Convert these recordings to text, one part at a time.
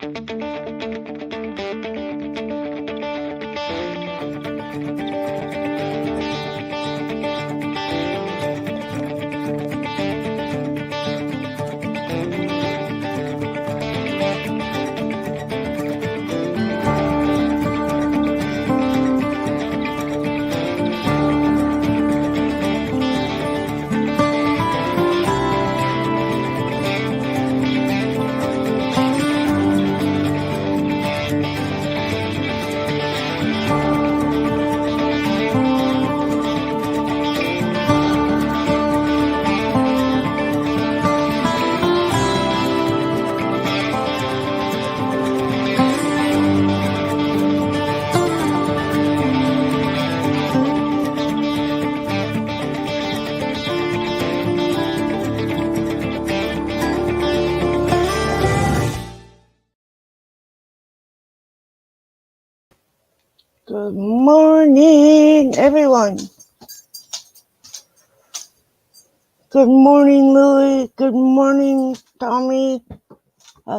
Good morning, everyone. Good morning, Louie. Good morning, Tommy.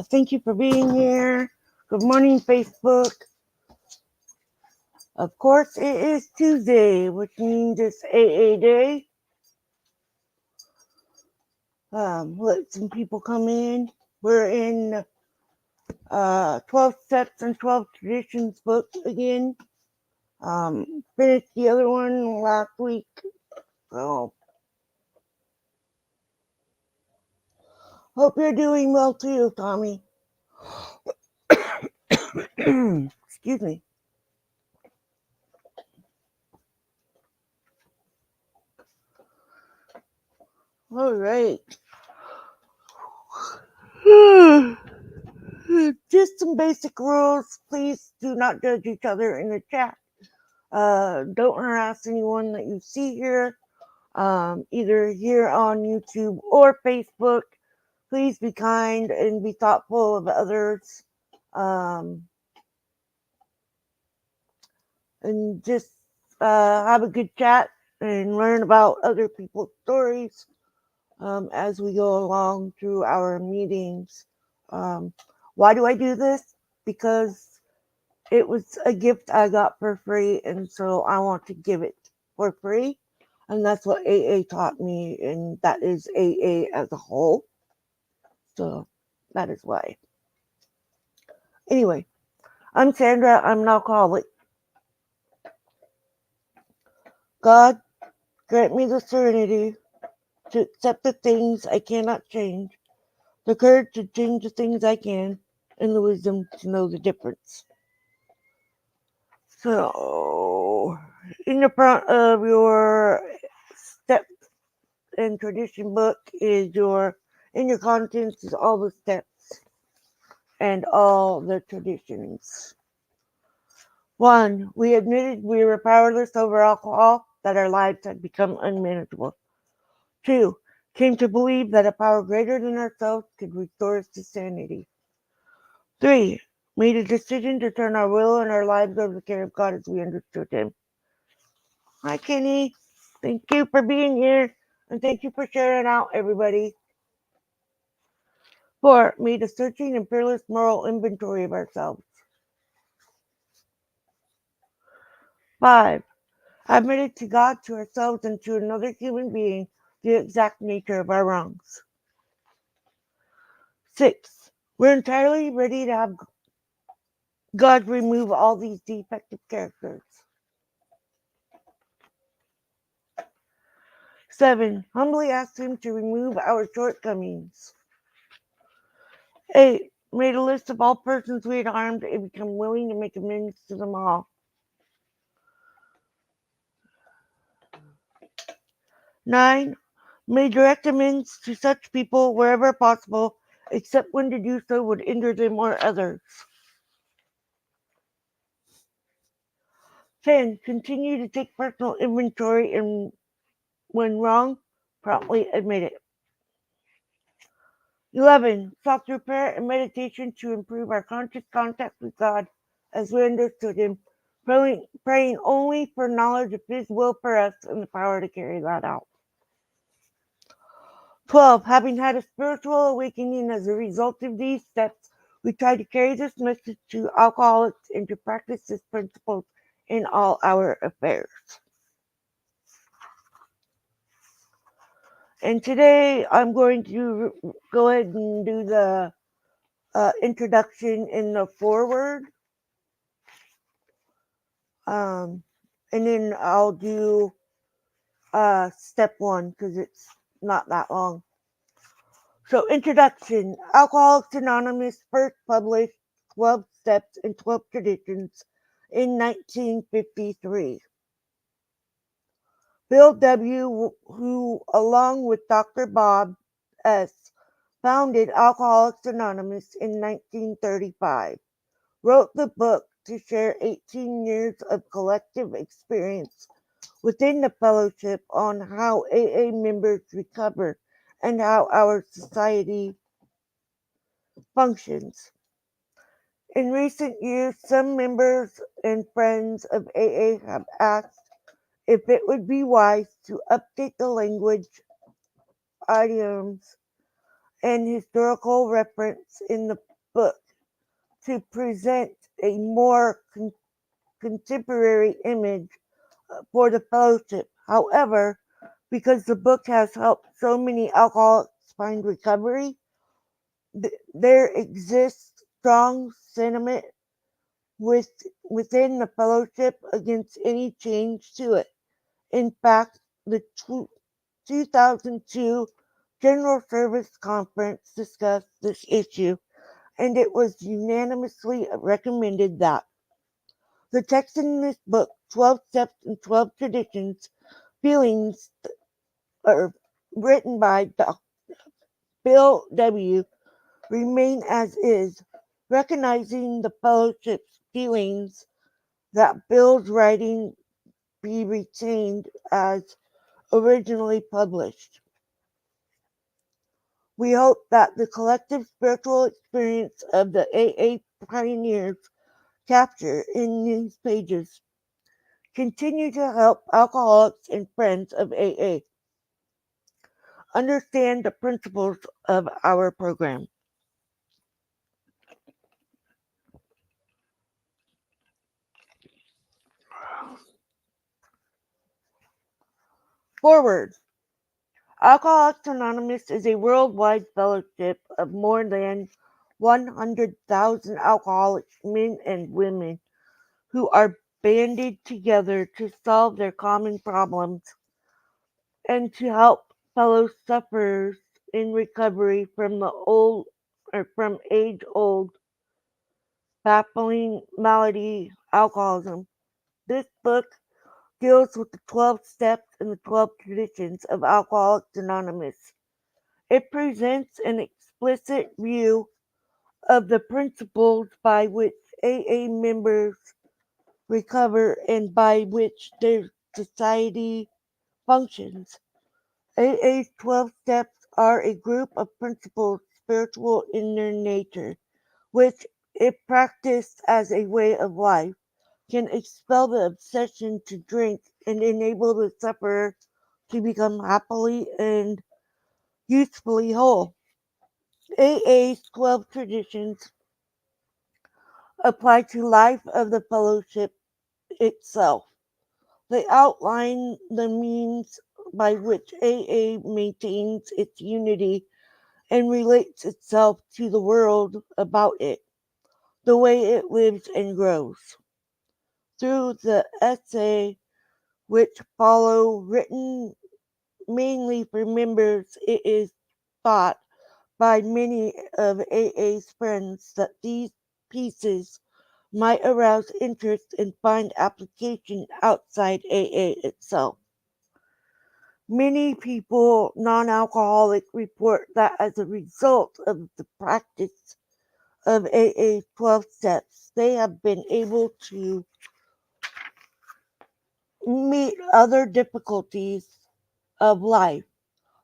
Thank you for being here. Good morning, Facebook. Of course, it is Tuesday, which means it's AA Day. Let some people come in. We're in 12 Steps and 12 Traditions book again. Finished the other one last week. So, hope you're doing well too, Tommy. Excuse me. All right. Just some basic rules. Please do not judge each other in the chat. Don't harass anyone that you see here, either here on YouTube or Facebook. Please be kind and be thoughtful of others. And just have a good chat and learn about other people's stories as we go along through our meetings. Why do I do this? Because it was a gift I got for free, and so I want to give it for free. And that's what AA taught me, and that is AA as a whole. So that is why. Anyway, I'm Sandra. I'm an alcoholic. God, grant me the serenity to accept the things I cannot change, the courage to change the things I can, and the wisdom to know the difference. So, in the front of your step and tradition book is in your contents is all the steps and all the traditions. 1, we admitted we were powerless over alcohol, that our lives had become unmanageable. 2, came to believe that a power greater than ourselves could restore us to sanity. 3, made a decision to turn our will and our lives over to the care of God as we understood Him. Hi, Kenny. Thank you for being here, and thank you for sharing out, everybody. 4, made a searching and fearless moral inventory of ourselves. 5, admitted to God, to ourselves, and to another human being the exact nature of our wrongs. 6, we're entirely ready to have God remove all these defective characters. 7, humbly asked Him to remove our shortcomings. 8, made a list of all persons we had harmed and become willing to make amends to them all. 9, made direct amends to such people wherever possible, except when to do so would injure them or others. 10, continue to take personal inventory and, when wrong, promptly admit it. 11, sought through prayer and meditation to improve our conscious contact with God as we understood Him, praying only for knowledge of His will for us and the power to carry that out. 12, having had a spiritual awakening as a result of these steps, We try to carry this message to alcoholics and to practice this principles in all our affairs. And today I'm going to go ahead and do the introduction in the foreword. Um, and then I'll do step one because it's not that long. So, introduction. Alcoholics Anonymous first published 12 Steps and 12 Traditions in 1953. Bill W., who, along with Dr. Bob S., founded Alcoholics Anonymous in 1935, wrote the book to share 18 years of collective experience within the fellowship on how AA members recover and how our society functions. In recent years, some members and friends of AA have asked if it would be wise to update the language, idioms, and historical reference in the book to present a more contemporary image for the fellowship. However, because the book has helped so many alcoholics find recovery, there exists strong sentiment within the fellowship against any change to it. In fact, the 2002 General Service Conference discussed this issue, and it was unanimously recommended that the text in this book, 12 Steps and 12 Traditions, feelings are written by Bill W., remain as is, recognizing the fellowship's feelings that Bill's writing be retained as originally published. We hope that the collective spiritual experience of the AA pioneers captured in these pages continue to help alcoholics and friends of AA understand the principles of our program. Foreword. Alcoholics Anonymous is a worldwide fellowship of more than 100,000 alcoholic men and women who are banded together to solve their common problems and to help fellow sufferers in recovery from the old or from age-old baffling malady, alcoholism. This book deals with the 12 steps and the 12 traditions of Alcoholics Anonymous. It presents an explicit view of the principles by which AA members recover and by which their society functions. AA's 12 steps are a group of principles spiritual in their nature, which, if practiced as a way of life, can expel the obsession to drink and enable the sufferer to become happily and usefully whole. AA's 12 traditions apply to life of the fellowship itself. They outline the means by which AA maintains its unity and relates itself to the world about it, the way it lives and grows. Through the essay which follow, written mainly for members, it is thought by many of AA's friends that these pieces might arouse interest and find application outside AA itself. Many people, non-alcoholic, report that as a result of the practice of AA 12 steps, they have been able to meet other difficulties of life.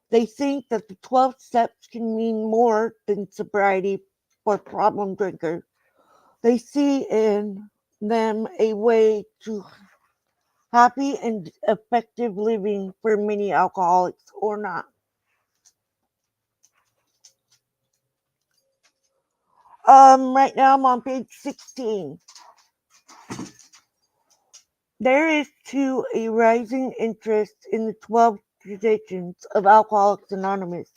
They think that the 12 steps can mean more than sobriety for problem drinkers. They see in them a way to happy and effective living for many alcoholics or not. Right now I'm on page 16. There is too a rising interest in the 12 traditions of Alcoholics Anonymous.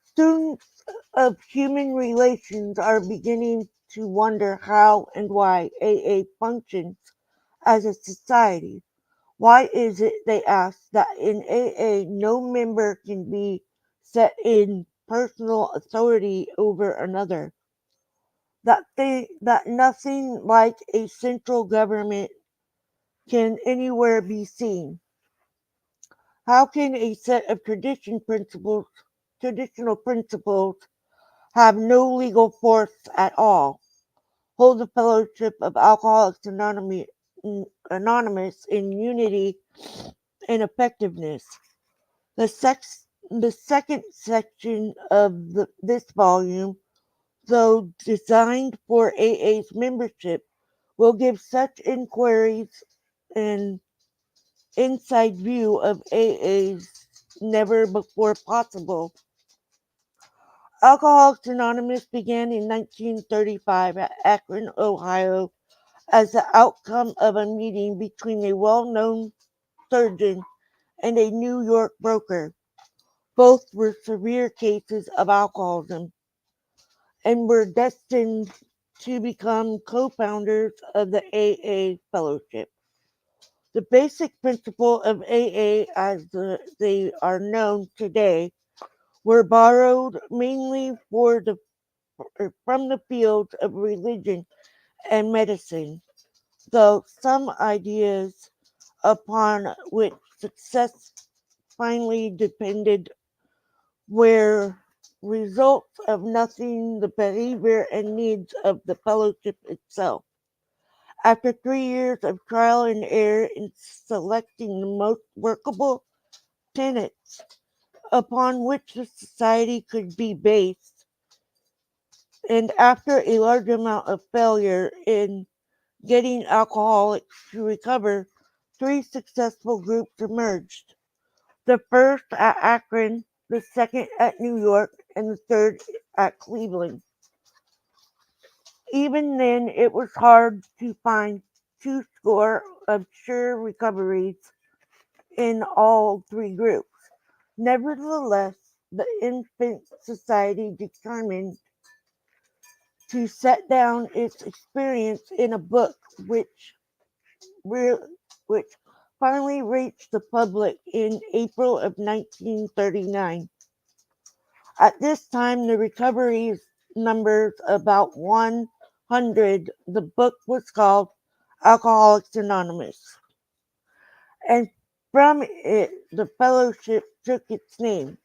Students of human relations are beginning to wonder how and why AA functions as a society. Why is it, they ask, that in AA no member can be set in personal authority over another? That nothing like a central government can anywhere be seen. How can a set of traditional principles, have no legal force at all, hold the fellowship of Alcoholics Anonymous in unity and effectiveness? The second section of this volume, though designed for AA's membership, will give such inquiries an inside view of AA's never before possible. Alcoholics Anonymous began in 1935 at Akron, Ohio, as the outcome of a meeting between a well-known surgeon and a New York broker. Both were severe cases of alcoholism and were destined to become co-founders of the AA Fellowship. The basic principles of AA as they are known today were borrowed mainly from the fields of religion and medicine, though some ideas upon which success finally depended were results of nothing the behavior and needs of the fellowship itself. After 3 years of trial and error in selecting the most workable tenets upon which the society could be based, and after a large amount of failure in getting alcoholics to recover, three successful groups emerged. The first at Akron, the second at New York, and the third at Cleveland. Even then, it was hard to find two score of sure recoveries in all three groups. Nevertheless, the Infant Society determined to set down its experience in a book re- which finally reached the public in April of 1939. At this time, the recoveries numbered about 100. The book was called Alcoholics Anonymous, and from it, the fellowship took its name.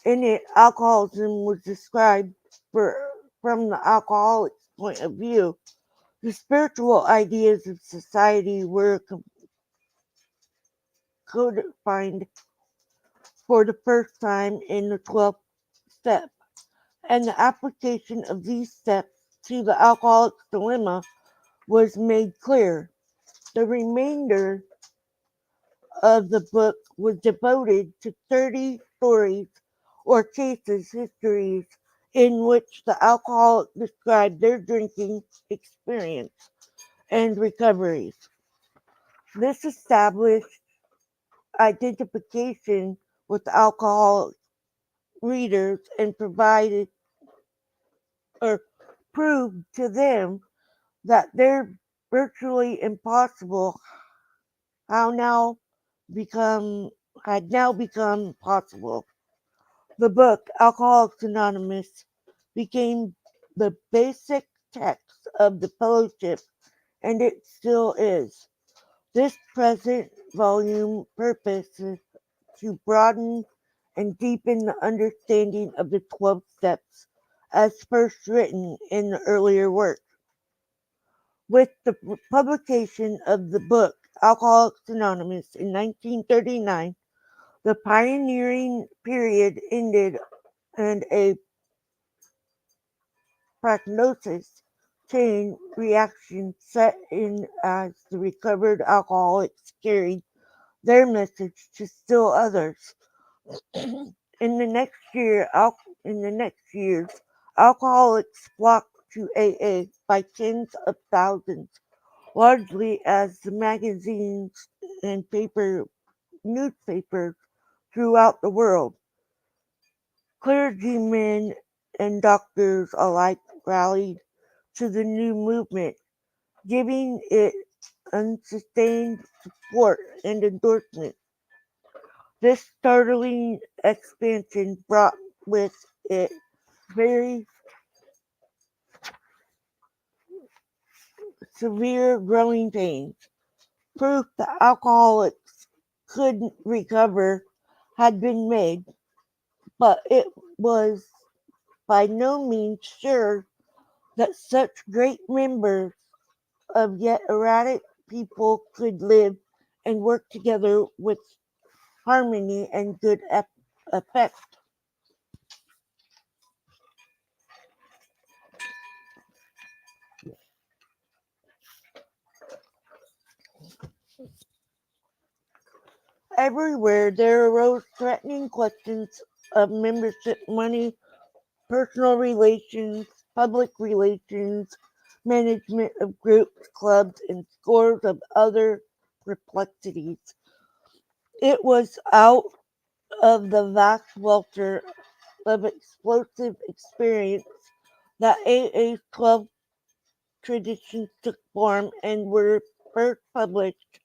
In it, alcoholism was described from the alcoholic's point of view. The spiritual ideas of society were codified for the first time in the 12th step, and the application of these steps to the alcoholic's dilemma was made clear. The remainder of the book was devoted to 30 stories or cases histories in which the alcoholic described their drinking experience and recoveries. This established identification with alcoholic readers and provided or proved to them that their virtually impossible how now become had now become possible. The book Alcoholics Anonymous became the basic text of the fellowship, and it still is. This present volume purposes to broaden and deepen the understanding of the 12 steps as first written in the earlier work. With the publication of the book Alcoholics Anonymous in 1939, the pioneering period ended and a prognosis chain reaction set in as the recovered alcoholics carried their message to still others. In the next years, alcoholics flocked to AA by tens of thousands, largely as the magazines and newspapers throughout the world. Clergymen and doctors alike rallied to the new movement, giving it unsustained support and endorsement. This startling expansion brought with it very severe growing pains. Proof that alcoholics could recover had been made, but it was by no means sure that such great numbers of yet erratic people could live and work together with harmony and good effect. Everywhere there arose threatening questions of membership money, personal relations, public relations, management of groups, clubs, and scores of other perplexities. It was out of the vast welter of explosive experience that AA's 12 traditions took form and were first published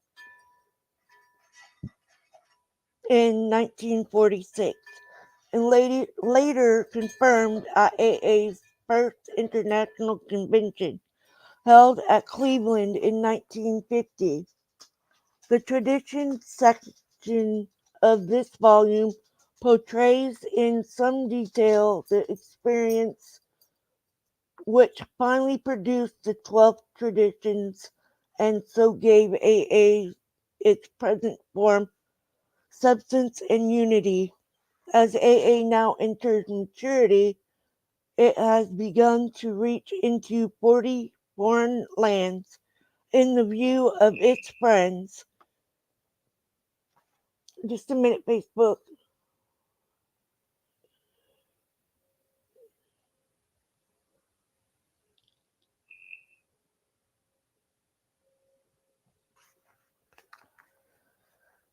in 1946 and later confirmed at AA's first international convention held at Cleveland in 1950. The tradition section of this volume portrays in some detail the experience which finally produced the 12 traditions and so gave AA its present form, substance, and unity. As AA now enters maturity, it has begun to reach into 40 foreign lands in the view of its friends. Just a minute, Facebook.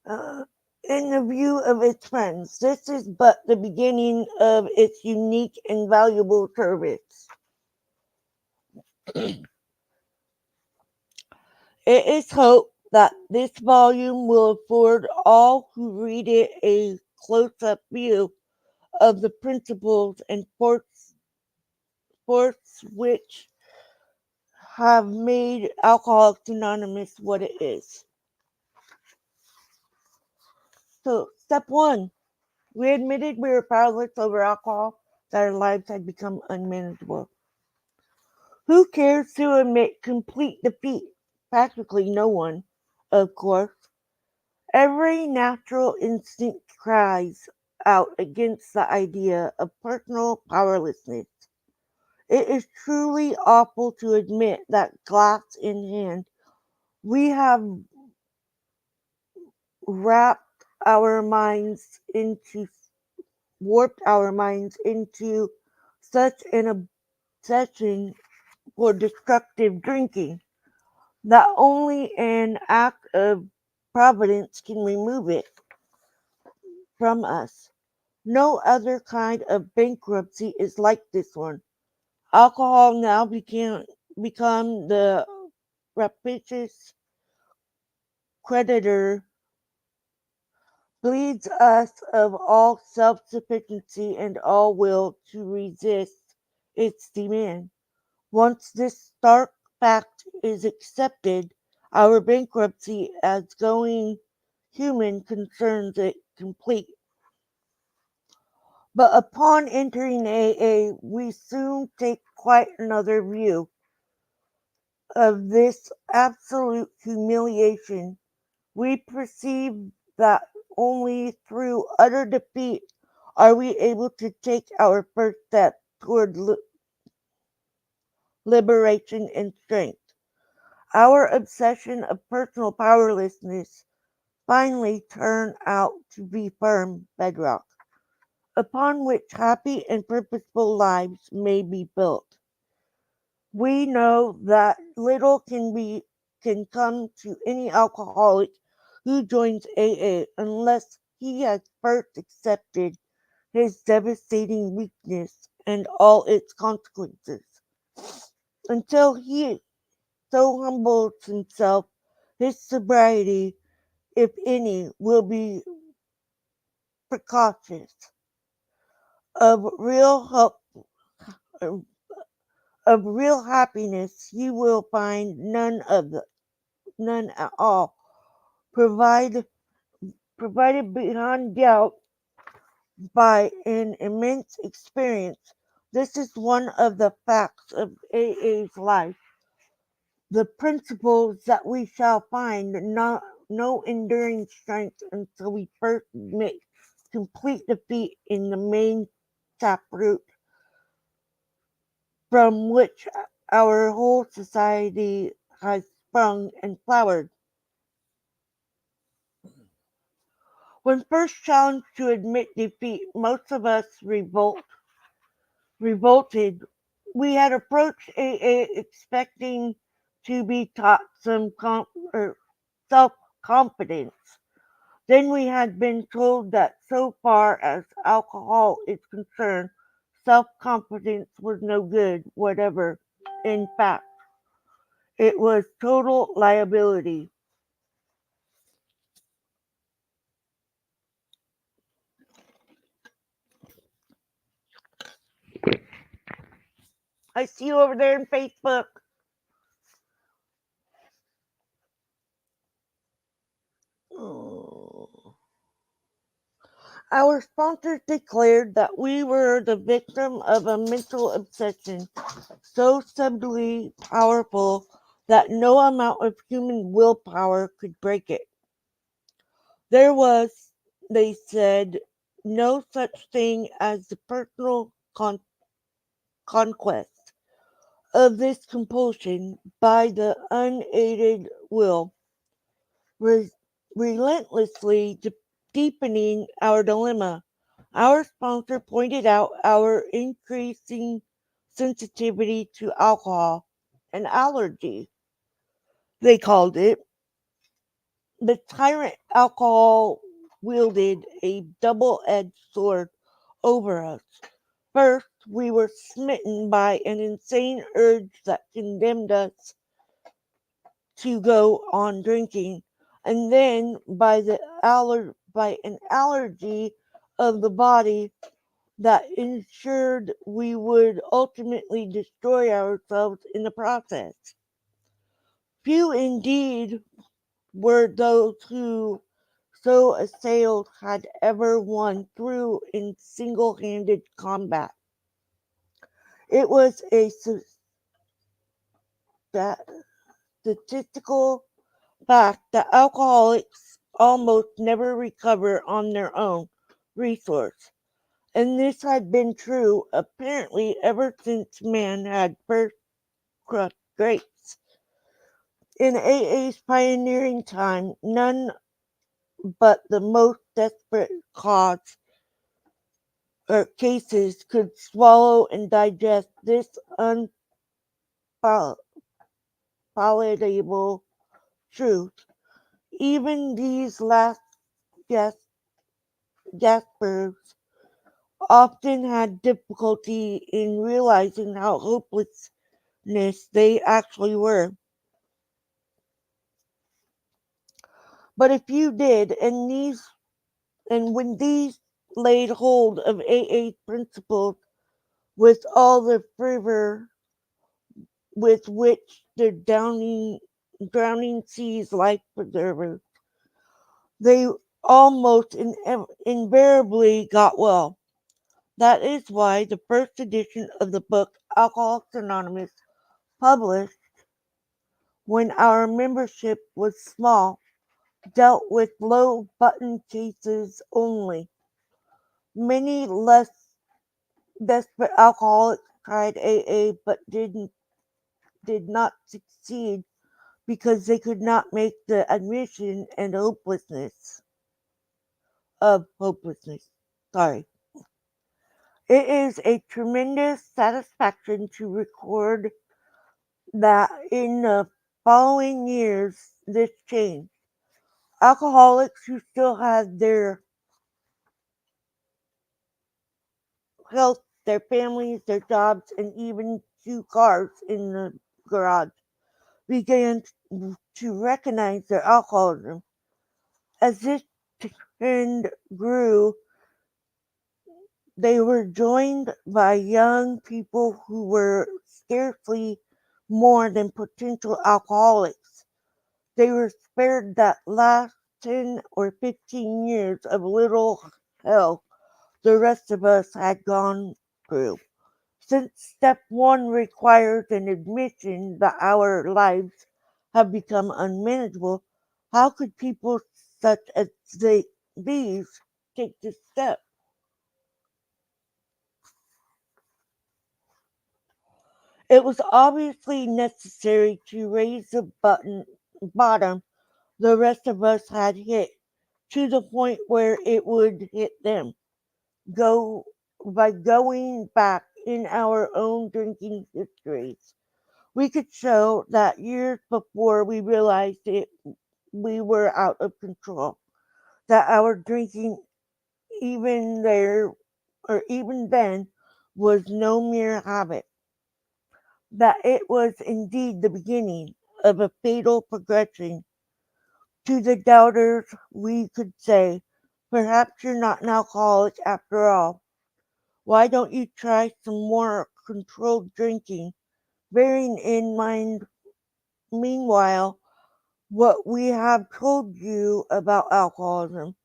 Uh, in the view of its friends, this is but the beginning of its unique and valuable service. It is hoped that this volume will afford all who read it a close-up view of the principles and force which have made Alcoholics Anonymous what it is. So, step one, we admitted we were powerless over alcohol, that our lives had become unmanageable. Who cares to admit complete defeat? Practically no one, of course. Every natural instinct cries out against the idea of personal powerlessness. It is truly awful to admit that, glass in hand, we have wrapped our minds into, warped our minds into such an obsession for destructive drinking that only an act of providence can remove it from us. No other kind of bankruptcy is like this one. Alcohol now become the rapacious creditor, bleeds us of all self-sufficiency and all will to resist its demand. Once this stark fact is accepted, our bankruptcy as going human concerns it complete. But upon entering AA, we soon take quite another view of this absolute humiliation. We perceive that only through utter defeat are we able to take our first step toward liberation and strength. Our obsession of personal powerlessness finally turned out to be firm bedrock, upon which happy and purposeful lives may be built. We know that little can come to any alcoholic who joins AA unless he has first accepted his devastating weakness and all its consequences. Until he so humbles himself, his sobriety, if any, will be precautious. Of real help, of real happiness, he will find none at all. Provide, provided beyond doubt by an immense experience. This is one of the facts of AA's life. The principles that we shall find no enduring strength until we first admit complete defeat in the main taproot from which our whole society has sprung and flowered. When first challenged to admit defeat, most of us revolted. We had approached AA expecting to be taught self confidence. Then we had been told that so far as alcohol is concerned, self confidence was no good whatever. In fact, it was total liability. I see you over there in Facebook. Oh. Our sponsors declared that we were the victim of a mental obsession so subtly powerful that no amount of human willpower could break it. There was, they said, no such thing as the personal conquest of this compulsion by the unaided will, re- relentlessly deepening our dilemma. Our sponsor pointed out our increasing sensitivity to alcohol, an allergy, they called it. The tyrant alcohol wielded a double edged sword over us. First, we were smitten by an insane urge that condemned us to go on drinking, and then by an allergy of the body that ensured we would ultimately destroy ourselves in the process. Few indeed were those who, so assailed, had ever won through in single-handed combat. It was a statistical fact that alcoholics almost never recover on their own resource, and this had been true apparently ever since man had first crushed grapes. In AA's pioneering time, none but the most desperate cases could swallow and digest this unpalatable truth. Even these last gas- gaspers often had difficulty in realizing how hopelessness they actually were. But if you did, and when these laid hold of AA principles with all the fervor with which the drowning seas life preserver, they almost invariably got well. That is why the first edition of the book Alcoholics Anonymous, published when our membership was small, dealt with low button cases only. Many less desperate alcoholics tried AA but did not succeed because they could not make the admission and hopelessness. Sorry. It is a tremendous satisfaction to record that in the following years this changed. Alcoholics who still had their health, their families, their jobs, and even two cars in the garage began to recognize their alcoholism. As this trend grew, they were joined by young people who were scarcely more than potential alcoholics. They were spared that last 10 or 15 years of little hell the rest of us had gone through. Since step one requires an admission that our lives have become unmanageable, how could people such as these take this step? It was obviously necessary to raise the bottom the rest of us had hit to the point where it would hit them. Go by going back in our own drinking histories. We could show that years before we realized it, we were out of control. That our drinking, even there or even then, was no mere habit. That it was indeed the beginning of a fatal progression. To the doubters, we could say, perhaps you're not an alcoholic after all. Why don't you try some more controlled drinking, bearing in mind, meanwhile, what we have told you about alcoholism?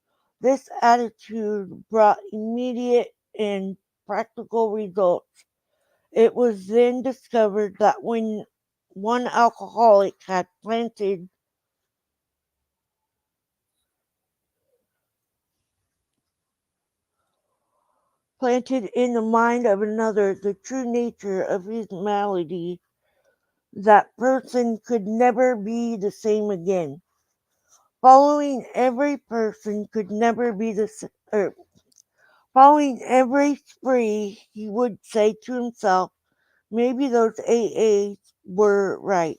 This attitude brought immediate and practical results. It was then discovered that when one alcoholic had planted in the mind of another the true nature of his malady, that person could never be the same again. Following every person could never be the following every spree, he would say to himself, maybe those AAs were right.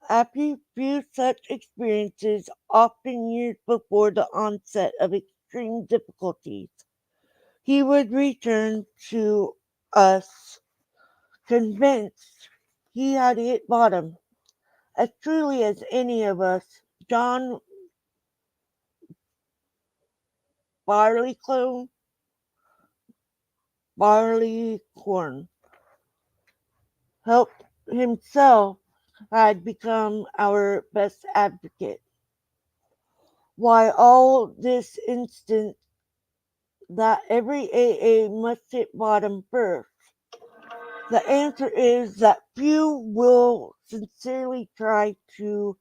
After a few such experiences, often years before the onset of extreme difficulties, he would return to us convinced he had hit bottom. As truly as any of us, John Barleycorn, Barleycorn helped himself had become our best advocate. Why all this instant that every AA must hit bottom first? The answer is that few will sincerely try to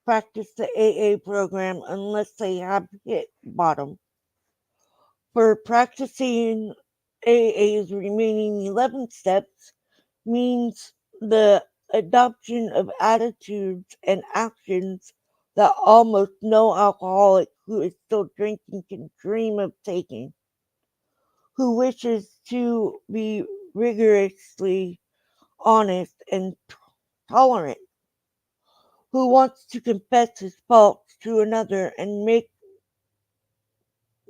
practice the AA program unless they have hit bottom. For practicing AA's remaining 11 steps means the adoption of attitudes and actions that almost no alcoholic who is still drinking can dream of taking, who wishes to be rigorously honest and tolerant, who wants to confess his faults to another and make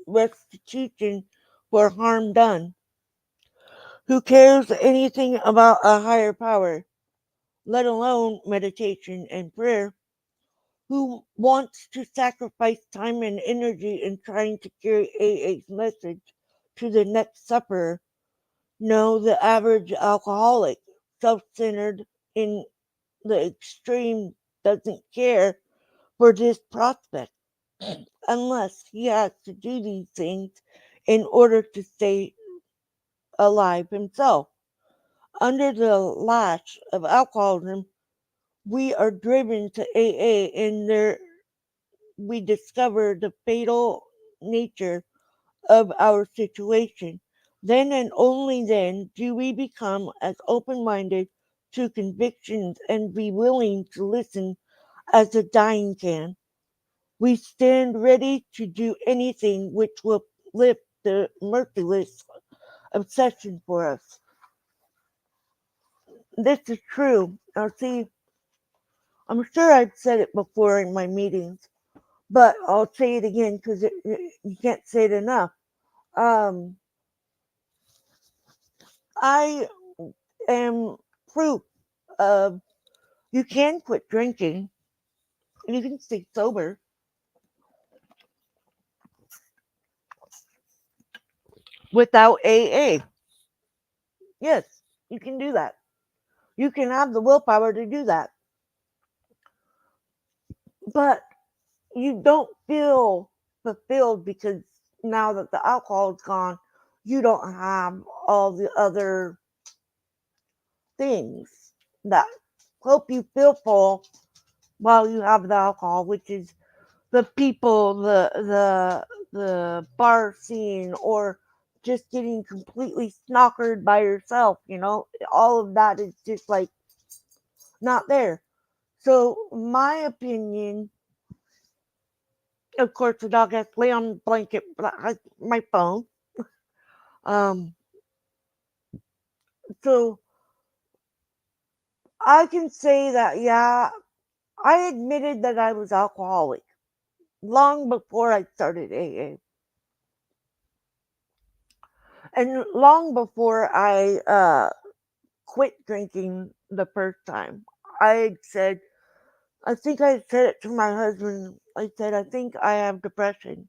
restitution for harm done, who cares anything about a higher power, let alone meditation and prayer, who wants to sacrifice time and energy in trying to carry AA's message to the next sufferer. No, the average alcoholic, self centered in the extreme, doesn't care for this prospect unless he has to do these things in order to stay alive himself. Under the lash of alcoholism, we are driven to AA, and there we discover the fatal nature of our situation. Then and only then do we become as open minded to convictions and be willing to listen as the dying can. We stand ready to do anything which will lift the merciless obsession for us. this is true. Now, see, I'm sure I've said it before in my meetings, but I'll say it again because you can't say it enough. Um, I am proof of you can quit drinking and you can stay sober without AA. Yes, you can do that. You can have the willpower to do that. But you don't feel fulfilled because now that the alcohol is gone, you don't have all the other things that help you feel full while you have the alcohol, which is the people, the bar scene, or just getting completely snockered by yourself. All of that is just like not there. So my opinion, of course, the dog has to lay on the blanket, my phone. Um, so I can say that, yeah, I admitted that I was alcoholic long before I started AA. And long before I quit drinking the first time, I said, I think I said it to my husband. I said, I think I have depression.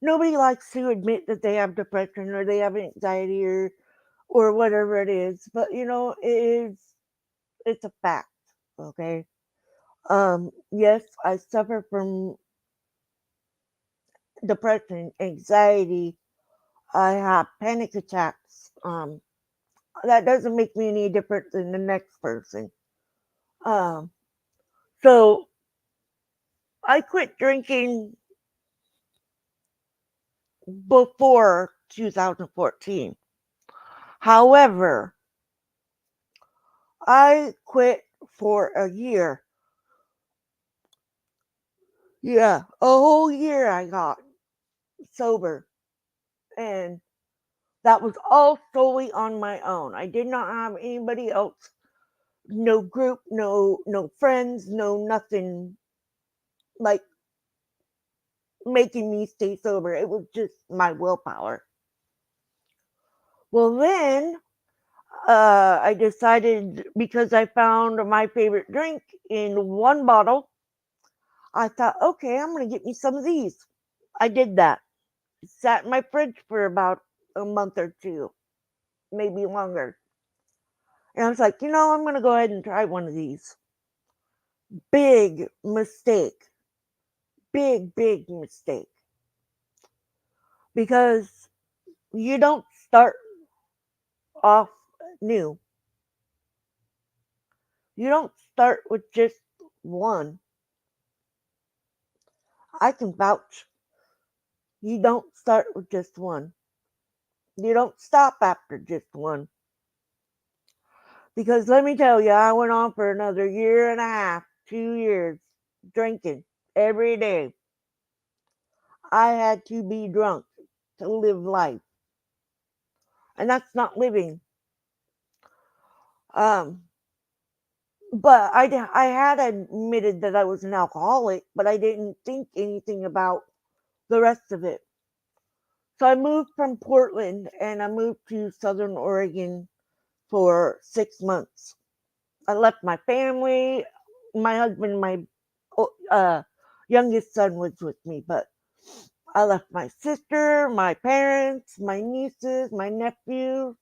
Nobody likes to admit that they have depression or they have anxiety or whatever it is, but it's a fact. Okay. Yes, I suffer from depression, anxiety. I have panic attacks. That doesn't make me any different than the next person. Um, so I quit drinking before 2014. However, I quit for a year. Yeah, a whole year I got sober. And that was all solely on my own. I did not have anybody else, no group, no friends, no nothing like making me stay sober. It was just my willpower. Well, then I decided because I found my favorite drink in one bottle, I thought, okay, I'm going to get me some of these. I did that. Sat in my fridge for about a month or two, maybe longer. And I was like, I'm going to go ahead and try one of these. Big mistake. Big mistake. Because you don't start off new. You don't start with just one. I can vouch. You don't start with just one. You don't stop after just one. Because let me tell you, I went on for another year and a half, 2 years, drinking every day. I had to be drunk to live life. And that's not living. Um, but I had admitted that I was an alcoholic, but I didn't think anything about the rest of it. So I moved from Portland and I moved to Southern Oregon for 6 months. I left my family. My husband, my uh, youngest son was with me, but I left my sister, my parents, my nieces, my nephews,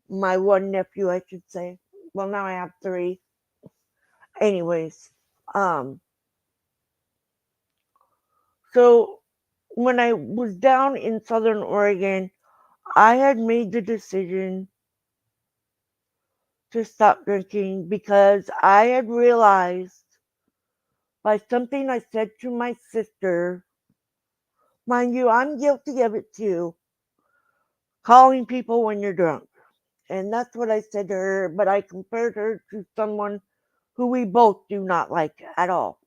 my one nephew, I should say. Well, now I have three. Anyways, um, so when I was down in Southern Oregon, I had made the decision to stop drinking because I had realized by something I said to my sister, mind you, I'm guilty of it too, calling people when you're drunk. And that's what I said to her, but I compared her to someone who we both do not like at all.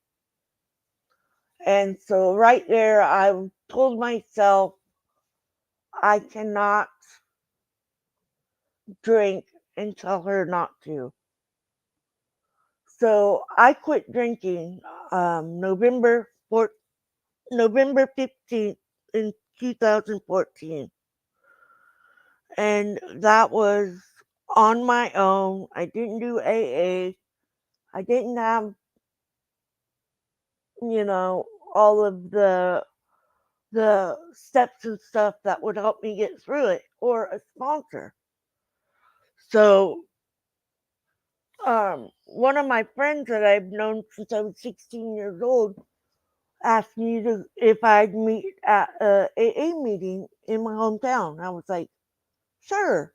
And so right there, I told myself I cannot drink and tell her not to. So I quit drinking November 4th, November 15th in 2014. And that was on my own. I didn't do AA. I didn't have, you know, all of the steps and stuff that would help me get through it or a sponsor. So one of my friends that I've known since I was 16 years old asked me to if I'd meet at a AA meeting in my hometown. I was like, sure,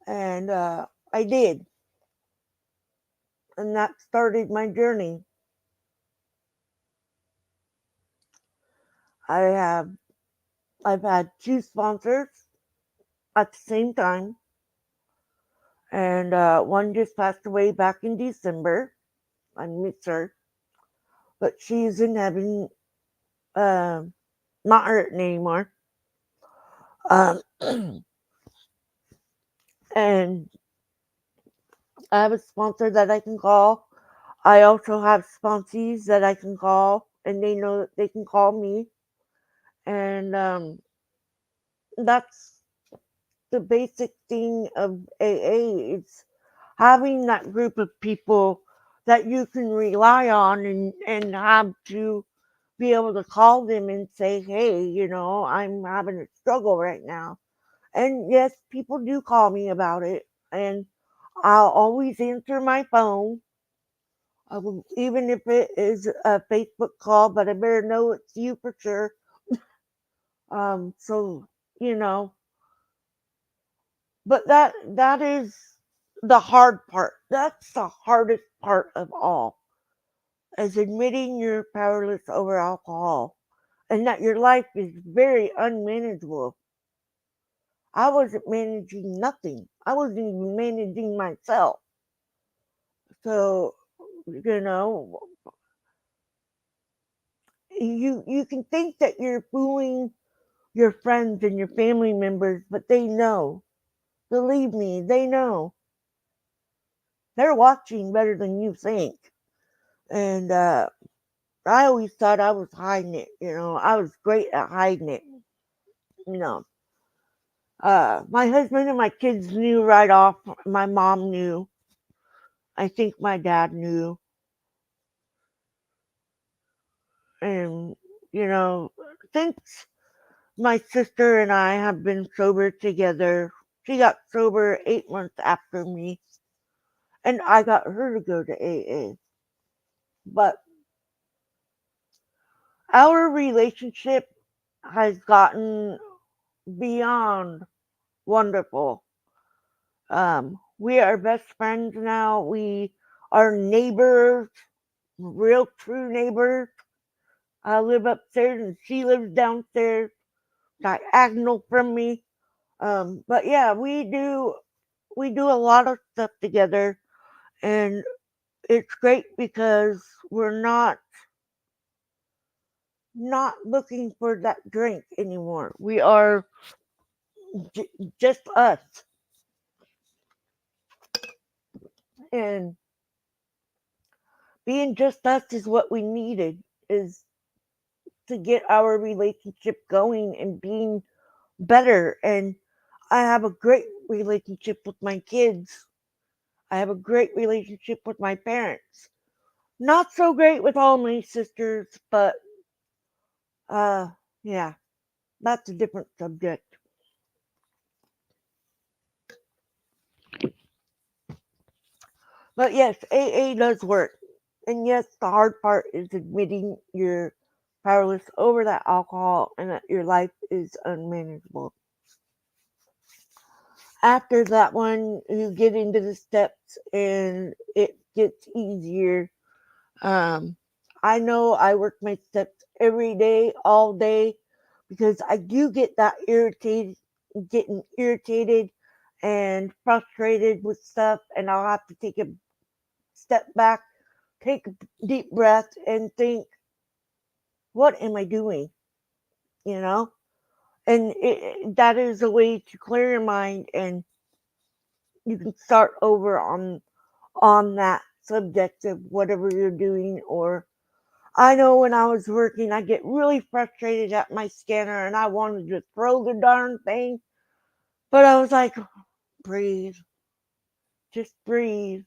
and I did, and that started my journey. I have I've had two sponsors at the same time, and one just passed away back in December. I miss her, but she's in heaven, um, not hurting anymore. Um, and I have a sponsor that I can call. I also have sponsees that I can call, and they know that they can call me. And that's the basic thing of AA. It's having that group of people that you can rely on and have to be able to call them and say, hey, I'm having a struggle right now. And yes, people do call me about it. And I'll always answer my phone. I will, even if it is a Facebook call, but I better know it's you for sure. So you know, but that is the hard part. That's the hardest part of all, is admitting you're powerless over alcohol and that your life is very unmanageable. I wasn't managing nothing. I wasn't even managing myself. So, you know, you can think that you're fooling your friends and your family members, but they know. Believe me, they know. They're watching better than you think. And I always thought I was hiding it. I was great at hiding it. You know, my husband and my kids knew right off. My mom knew. I think my dad knew. And, since my sister and I have been sober together, she got sober 8 months after me, and I got her to go to AA. But our relationship has gotten beyond wonderful. We are best friends now. We are neighbors, real true neighbors. I live upstairs and she lives downstairs, diagonal from me. But yeah, we do a lot of stuff together, and it's great because we're not looking for that drink anymore. We are just us, and being just us is what we needed. Is to get our relationship going and being better. And I have a great relationship with my kids. I have a great relationship with my parents. Not so great with all my sisters, but uh yeah, that's a different subject. But yes, AA does work. And yes, the hard part is admitting you're powerless over that alcohol and that your life is unmanageable. After that one, you get into the steps and it gets easier. Um, I know I work my steps every day, all day, because I do get that getting irritated and frustrated with stuff, and I'll have to take a step back, take a deep breath, and think, what am I doing? You know? And that is a way to clear your mind and you can start over on that subject of whatever you're doing. Or I know when I was working, I get really frustrated at my scanner and I wanted to throw the darn thing, but I was like, breathe, just breathe,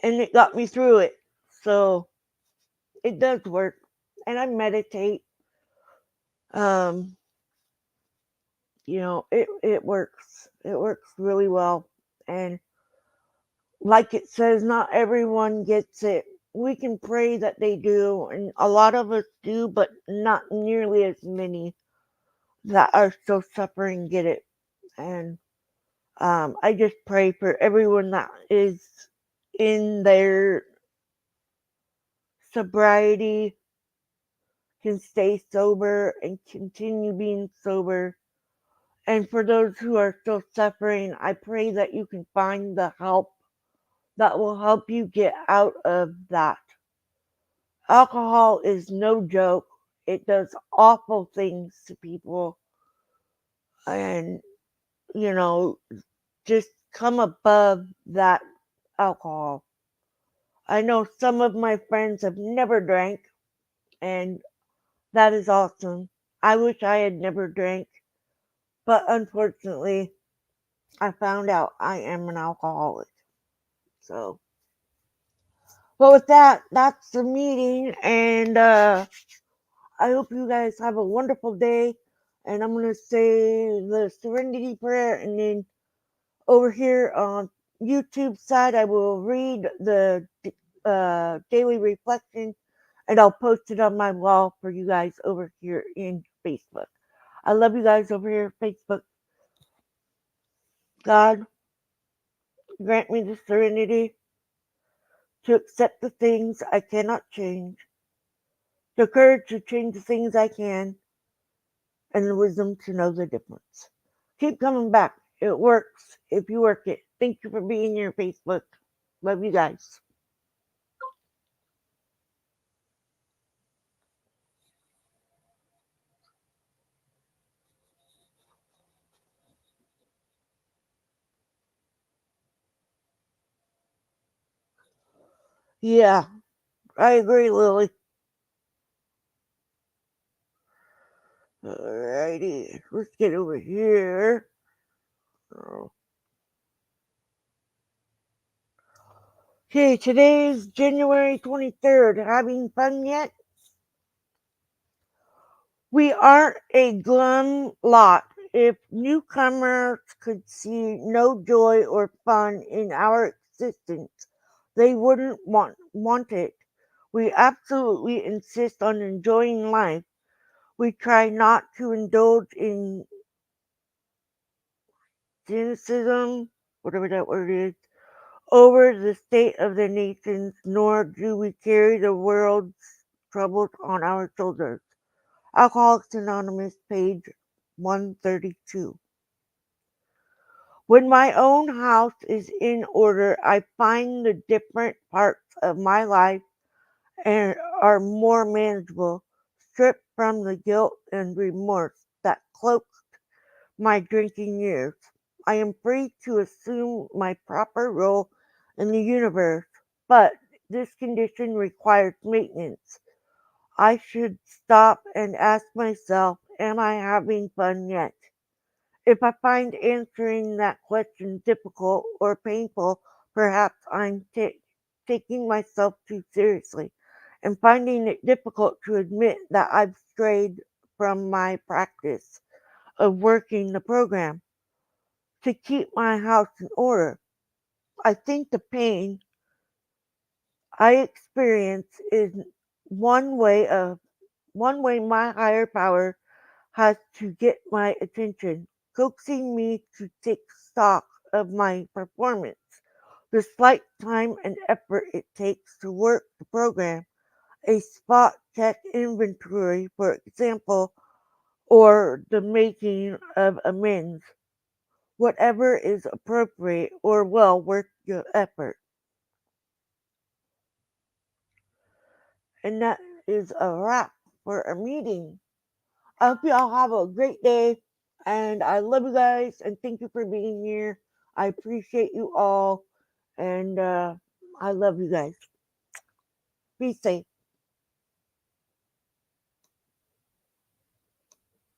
and it got me through it. So it does work, and I meditate. Um, it works. It works really well, and like it says, not everyone gets it. We can pray that they do, and a lot of us do, but not nearly as many that are still suffering get it. And I just pray for everyone that is in their sobriety can stay sober and continue being sober. And for those who are still suffering, I pray that you can find the help that will help you get out of that. Alcohol is no joke. It does awful things to people. And, you know, just come above that alcohol. I know some of my friends have never drank, and that is awesome. I wish I had never drank, but unfortunately, I found out I am an alcoholic. So, but with that, that's the meeting, and I hope you guys have a wonderful day. And I'm gonna say the Serenity Prayer, and then over here on YouTube side, I will read the daily reflection, and I'll post it on my wall for you guys over here in Facebook. I love you guys over here, Facebook. God, grant me the serenity to accept the things I cannot change, the courage to change the things I can, and the wisdom to know the difference. Keep coming back. It works if you work it. Thank you for being here, Facebook. Love you guys. Yeah, I agree, Lily. Alrighty, let's get over here. Okay, today's January 23rd. Having fun yet? We aren't a glum lot. If newcomers could see no joy or fun in our existence, they wouldn't want it. We absolutely insist on enjoying life. We try not to indulge in cynicism, whatever that word is, over the state of the nations, nor do we carry the world's troubles on our shoulders. Alcoholics Anonymous, page 132. When my own house is in order, I find the different parts of my life and are more manageable, stripped from the guilt and remorse that cloaked my drinking years. I am free to assume my proper role in the universe, but this condition requires maintenance. I should stop and ask myself, am I having fun yet? If I find answering that question difficult or painful, perhaps I'm taking myself too seriously and finding it difficult to admit that I've strayed from my practice of working the program to keep my house in order. I think the pain I experience is one way of one way my higher power has to get my attention, coaxing me to take stock of my performance, the slight time and effort it takes to work the program, a spot check inventory, for example, or the making of amends, whatever is appropriate or well worth your effort. And that is a wrap for our meeting. I hope y'all have a great day. And I love you guys and thank you for being here. I appreciate you all and I love you guys. Be safe.